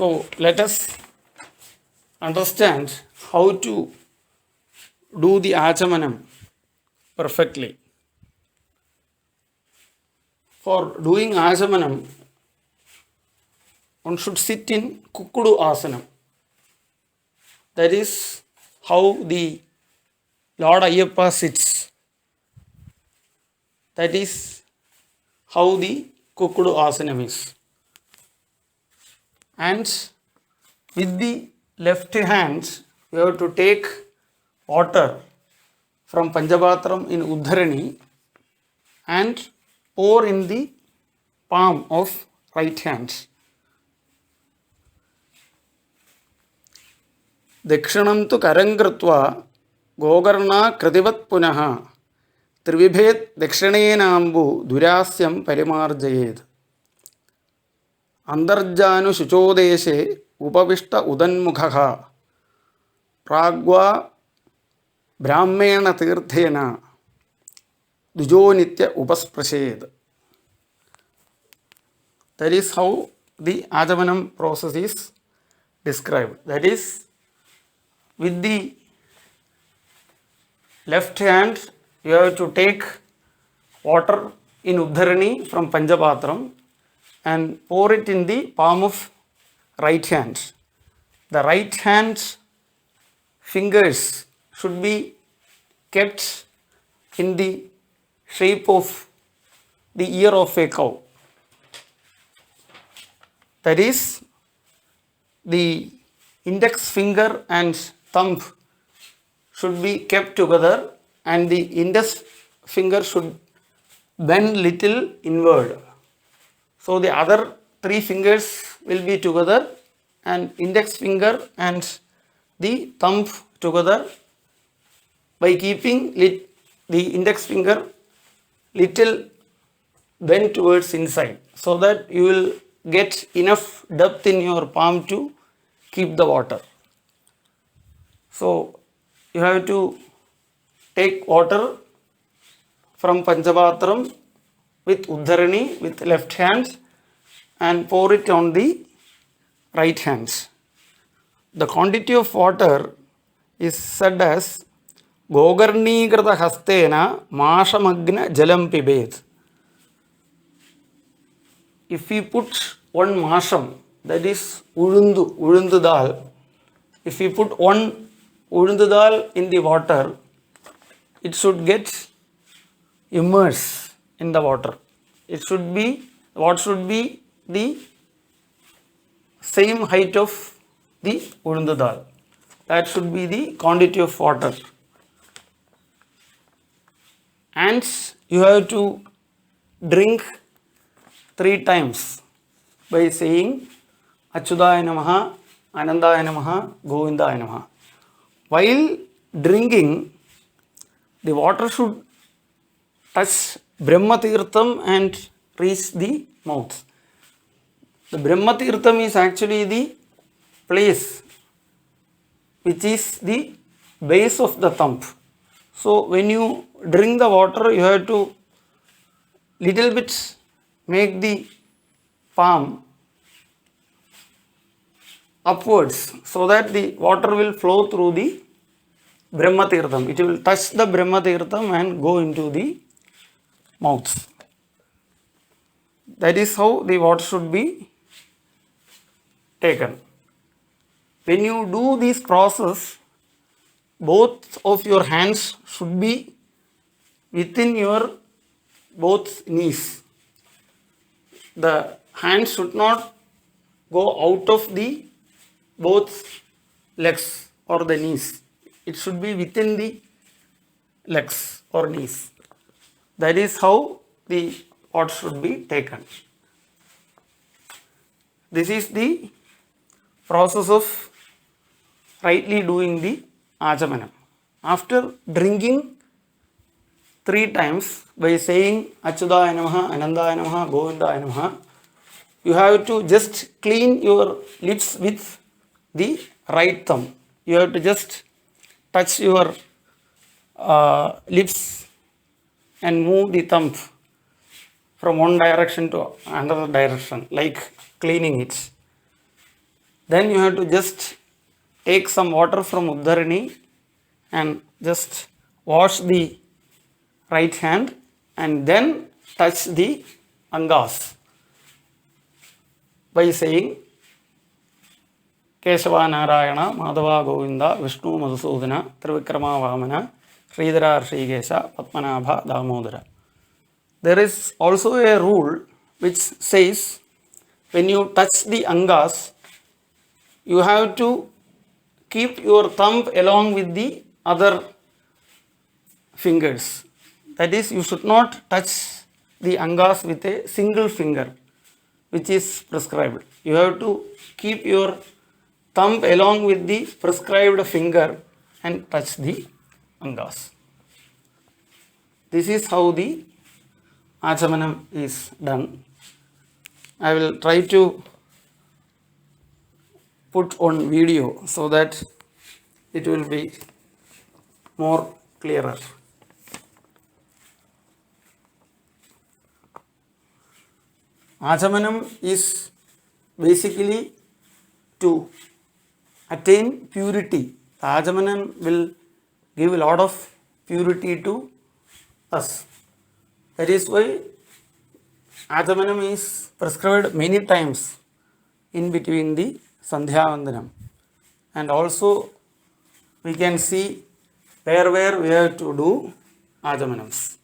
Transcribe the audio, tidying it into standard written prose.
So let us understand how to do the Achamanam perfectly. For doing Achamanam, one should sit in Kukkudu Asanam. That is how the Lord Ayyappa sits. That is how the Kukkudu Asanam is. And with the left hand, you have to take water from Panchabatram in Uddharani and pour in the palm of right hand. Dakshinam tu karangritva gogarna kritivat punaha trivibhet dakshinenambu durasyam parimarjayed. Andarjanu shuchodeshe upavishta udanmukhaha pragva brahmena tirthena dujonitya upasprashed. That is how the Achamanam process is described. That is, with the left hand, you have to take water in Uddharani from Panchapatram and pour it in the palm of right hand. The right hand fingers should be kept in the shape of the ear of a cow. That is, the index finger and thumb should be kept together and the index finger should bend little inward. So the other three fingers will be together and index finger and the thumb together by keeping the index finger little bent towards inside, so that you will get enough depth in your palm to keep the water. So you have to take water from Panchapatram with Uddharani with left hand and pour it on the right hand. The quantity of water is said as Gogarnigrata hastena mashamagna jalam pibet. If we put one masham, that is ulundu dal, if we put one ulundu dal in the water, it should get immersed in the water. It should be, what should be the same height of the ulundu dal. That should be the quantity of water. And you have to drink 3 times by saying Achyutaya Namaha, Anandaya Namaha, Govindaya Namaha. While drinking, the water should touch Brahma Tirtham and reach the mouth. The Brahma Tirtham is actually the place which is the base of the thumb. So when you drink the water, you have to little bit make the palm upwards so that the water will flow through the Brahma Tirtham. It will touch the Brahma Tirtham and go into the mouth. That is how the water should be taken. When you do this process, both of your hands should be within your both knees. The hands should not go out of the both legs or the knees. It should be within the legs or knees. That is how the water should be taken. This is the process of rightly doing the Achamanam. After drinking 3 times by saying Achyutaya Namaha, Anandaya Namaha, Govindaya Namaha, you have to just clean your lips with the right thumb. You have to just touch your lips and move the thumb from one direction to another direction, like cleaning it. Then you have to just take some water from Uddharini and just wash the right hand and then touch the angas by saying Keshava Narayana, Madhava Govinda, Vishnu Madhusudana, Trivikrama Vamana, Sridhara Shrikesha, Padmanabha Damodara. There is also a rule which says when you touch the angas, you have to keep your thumb along with the other fingers. That is, you should not touch the angas with a single finger, which is prescribed. You have to keep your thumb along with the prescribed finger and touch the angas. This is how the Achamanam is done. I will try to put on video so that it will be more clearer. Achamanam is basically to attain purity. The Achamanam will give a lot of purity to us. That is why Achamanam is prescribed many times in between the Sandhya Vandanam. And also we can see where we have to do Achamanams.